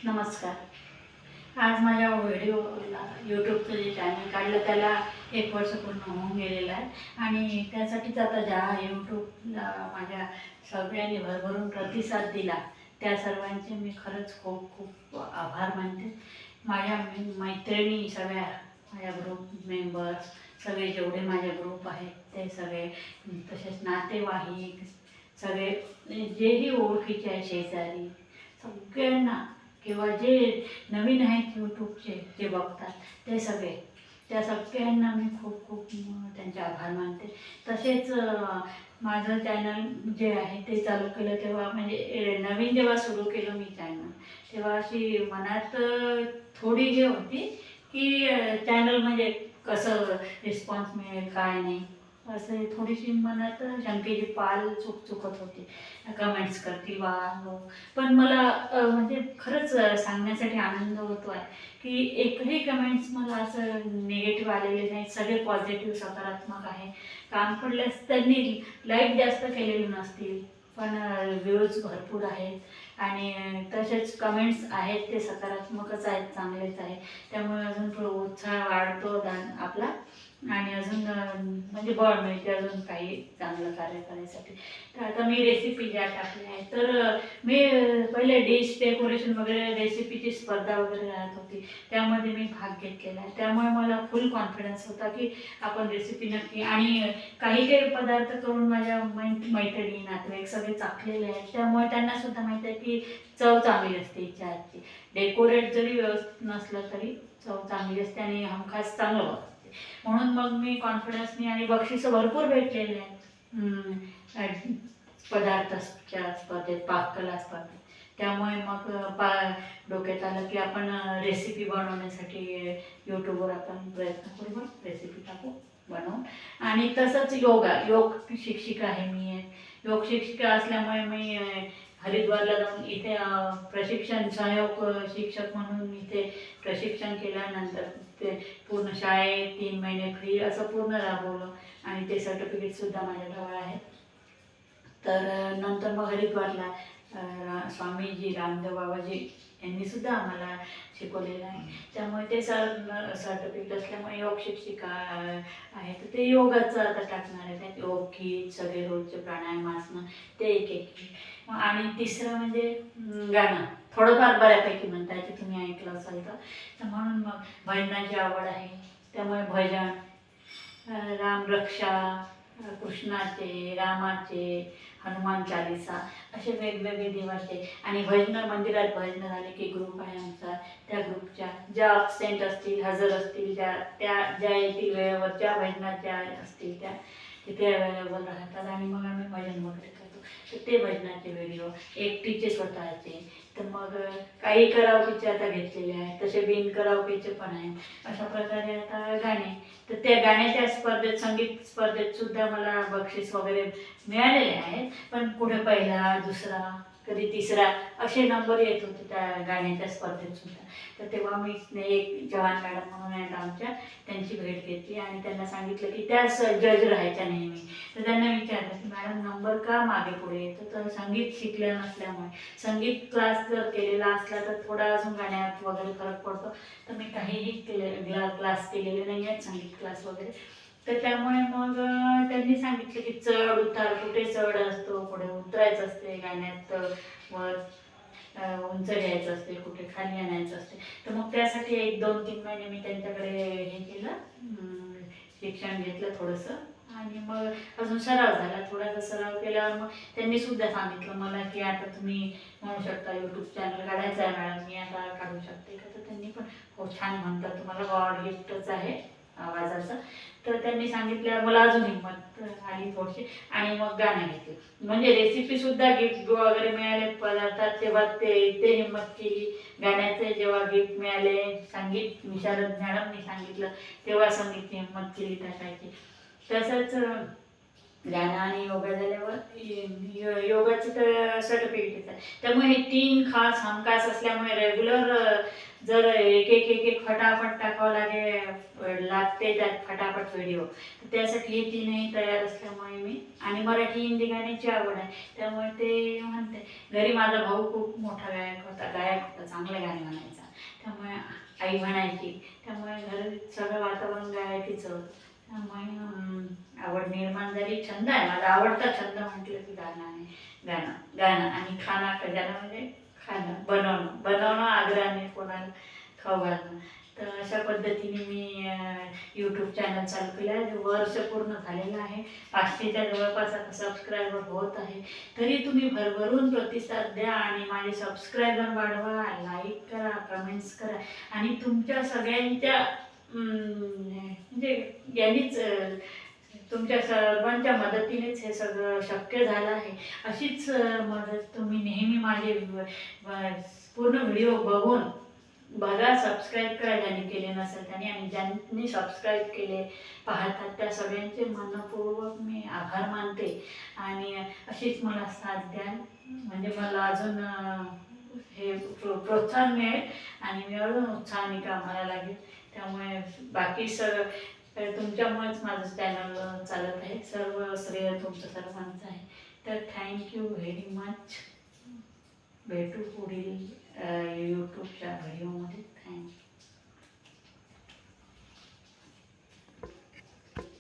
नमस्कार. आज माझ्या व्हिडिओला यूट्यूबचं जे चॅनल काढलं त्याला 1 वर्ष पूर्ण होऊन गेलेलं आहे आणि त्यासाठीच आता ज्या यूट्यूबला माझ्या सगळ्यांनी भरभरून प्रतिसाद दिला त्या सर्वांचे मी खरंच खूप खूप आभार मानते. माझ्या मैत्रिणी सगळ्या, माझ्या ग्रुप मेंबर्स सगळे जेवढे माझे ग्रुप आहेत ते सगळे, तसेच नातेवाईक सगळे, जेही ओळखीचे आहे शेजारी, सगळ्यांना किंवा जे नवीन आहेत यूट्यूबचे जे बघतात ते सगळे, त्या सगळ्यांना मी खूप खूप त्यांचे आभार मानते. तसेच माझं चॅनल जे आहे ते चालू केलं तेव्हा, म्हणजे नवीन जेव्हा सुरू केलं मी चॅनल, तेव्हा अशी मनात थोडी हे होती की चॅनल म्हणजे कसं रिस्पॉन्स मिळेल काय नाही, असं थोडीशी मनात शंकेची पाल चुकत होती. कमेंट्स करतील वा हो, पण मला म्हणजे खरंच सांगण्यासाठी आनंद होतो आहे की एकही कमेंट्स मला असं निगेटिव्ह आलेले नाही. सगळे पॉझिटिव्ह सकारात्मक आहे. काम पडल्यास त्यांनी लाईक जास्त केलेले नसतील, पण व्ह्यूज भरपूर आहेत आणि तसेच कमेंट्स आहेत ते सकारात्मकच आहेत, चांगलेच आहे. त्यामुळे अजून थोडं उत्साह वाढतो आपला आणि अजून म्हणजे बळ मिळते अजून काही चांगलं कार्य करायसाठी. तर आता मी रेसिपी ज्या टाकल्या आहेत, तर मी पहिले डिश डेकोरेशन वगैरे रेसिपीची स्पर्धा वगैरे राहत होती, त्यामध्ये मी भाग घेतलेला आहे. त्यामुळे मला फुल कॉन्फिडन्स होता की आपण रेसिपी नक्की, आणि काही काही पदार्थ करून माझ्या मैत्रिणी नातेवाईक सगळे चाखलेले आहेत, त्यामुळे त्यांना सुद्धा माहीत आहे की चव चांगली असते हिच्या हातची. डेकोरेट जरी व्यवस्थित नसलं तरी चव चांगली असते आणि हमखास चांगलं बघते. म्हणून मग मी कॉन्फिडन्सनी, आणि बक्षिसं भरपूर भेटलेले आहेत पदार्थाच्या स्पर्धेत, पाककला स्पर्धेत. त्यामुळे मग डोक्यात आलं की आपण रेसिपी बनवण्यासाठी यूट्यूबवर आपण प्रयत्न करू, रेसिपी टाकू बनवून. आणि तसंच योग शिक्षिका आहे मी. योग शिक्षिका असल्यामुळे मी हरिद्वारला जाऊन इथे प्रशिक्षण सहाय्यक शिक्षक म्हणून इथे प्रशिक्षण केल्यानंतर ते पूर्ण शाळेत 3 महिने फ्री असं पूर्ण राबवलं आणि ते सर्टिफिकेटसुद्धा माझ्याजवळ आहे. तर नंतर मग हरिद्वारला स्वामीजी रामदेव बाबाजी यांनीसुद्धा आम्हाला शिकवलेलं आहे. त्यामुळे ते सर्टिफिकेट असल्यामुळे योग शिक्षिका आहे. तर ते योगाचं आता टाकणार आहे. त्यात योग गीत सगळे रोजचे प्राणायाम आसनं ते एक आणि तिसरं म्हणजे गाणं थोडंफार बऱ्यापैकी म्हणता येते, तुम्ही ऐकलं असाल तर. म्हणून मग भजनाची आवड आहे, त्यामुळे भजन, रामरक्षा, कृष्णाचे, रामाचे, हनुमान चालिसा असे वेगवेगळे देवाचे. आणि भजनं मंदिरात भजनं झाले की ग्रुप आहे आमचा, त्या ग्रुपच्या ज्या अब्सेंट असतील, हजर असतील, ज्या येतील वेळेवर, ज्या भजनाच्या असतील त्या तिथे अवेलेबल राहतात आणि मग आम्ही भजन वगैरे करतो. तर ते भजनाचे व्हिडिओ एकटीचे स्वतःचे, तर मग काही करावकीचे आता घेतलेले आहेत, तसे बिन करावकीचे पण आहेत. अशा प्रकारे आता गाणे, तर त्या गाण्याच्या स्पर्धेत, संगीत स्पर्धेत सुद्धा मला बक्षीस वगैरे मिळालेले आहेत. पण पुढे पहिला, दुसरा, कधी तिसरा असे नंबर येत होते त्या गाण्याच्या स्पर्धेत सुद्धा. तर तेव्हा मी एक जवान मॅडम म्हणून आहेत आमच्या, त्यांची भेट घेतली आणि त्यांना सांगितलं की त्याच जज राहायच्या नेहमी. तर त्यांना विचारलं की मॅडम नंबर का मागे पुढे येतो, तर संगीत शिकलं नसल्यामुळे. संगीत क्लास जर केलेला असला तर थोडा अजून गाण्यात वगैरे फरक पडतो. तर मी काहीही क्लास केलेले नाही आहेत, संगीत क्लास वगैरे. तर त्यामुळे मग त्यांनी सांगितलं की चढ उतार, कुठे चढ असतो, पुढे उतरायचं असते गाण्यात, वर उंच घ्यायचं असते, कुठे खाली आणायचं असते. तर मग त्यासाठी 1-2-3 महिने मी त्यांच्याकडे हे केलं, शिक्षण घेतलं थोडंसं. आणि मग अजून सराव झाला, थोडासा सराव केल्यावर मग त्यांनी सुद्धा सांगितलं मला की आता तुम्ही म्हणू शकता यूट्यूब चॅनल काढायचं आहे मॅडम, मी आता काढू शकते का. तर त्यांनी पण हो छान म्हणतात, तुम्हाला गॉड गिफ्टच आहे आवाजाचं. तर त्यांनी सांगितल्यावर मला अजून हिंमत आली थोडीशी आणि मग गाणं घेतलं. म्हणजे रेसिपीसुद्धा गिफ्ट वगैरे मिळाले पदार्थात, तेव्हा ते हिंमत केली. गाण्याचे जेव्हा गिफ्ट मिळाले, संगीत विशारद मॅडमनी सांगितलं तेव्हा संगीतची हिंमत केली टाकायची. तसंच गाणं आणि योगा झाल्यावर योगाचं तर सर्टिफिकेट आहे. त्यामुळे हे 3 खास हमखास असल्यामुळे रेग्युलर जर एक फटाफट टाकावं लागते त्यात फटाफट व्हिडिओ, तर त्यासाठी हे 3ही तयार असल्यामुळे मी, आणि मराठी हिंदी गाण्याची आवड आहे त्यामुळे ते म्हणते. घरी माझा भाऊ खूप मोठा गायक होता, चांगले गाणे म्हणायचा, त्यामुळे आई म्हणायची, त्यामुळे घर सगळं वातावरण गायकीचं होतं. त्यामुळे आवड निर्माण झाली. छंद आहे माझा, आवडता छंद म्हटलं की गाणं आणि खाना खजाना म्हणजे खाणं, बनवणं आग्रहाने कोणाला खाऊ घालणं. तर अशा पद्धतीने मी यूट्यूब चॅनल चालू केलं आहे. वर्ष पूर्ण झालेलं आहे. 500च्या जवळपास आता सबस्क्रायबर होत आहे. तरी तुम्ही भरभरून प्रतिसाद द्या आणि माझे सबस्क्रायबर वाढवा, लाईक करा, कमेंट्स करा, आणि तुमच्या सगळ्यांच्या म्हणजे यांनीच तुमच्या सर्वांच्या मदतीनेच हे सगळं शक्य झालं आहे. अशीच मदत तुम्ही नेहमी माझे पूर्ण व्हिडिओ बघा, सबस्क्राईब करा ज्यांनी केले नसेल त्यांनी, आणि ज्यांनी सबस्क्राईब केले पाहतात त्या सगळ्यांचे मनपूर्वक मी आभार मानते. आणि अशीच मला साथ द्या, म्हणजे मला अजून हे प्रोत्साहन मिळेल आणि मी अजून उत्साहाने कामाला लागेल. त्यामुळे बाकी तुमच्यामुळेच माझं चॅनल चालत आहे. सर्व श्रेय तुमचं सर्वांचं आहे. तर थँक्यू व्हेरी मच. भेटू पुढील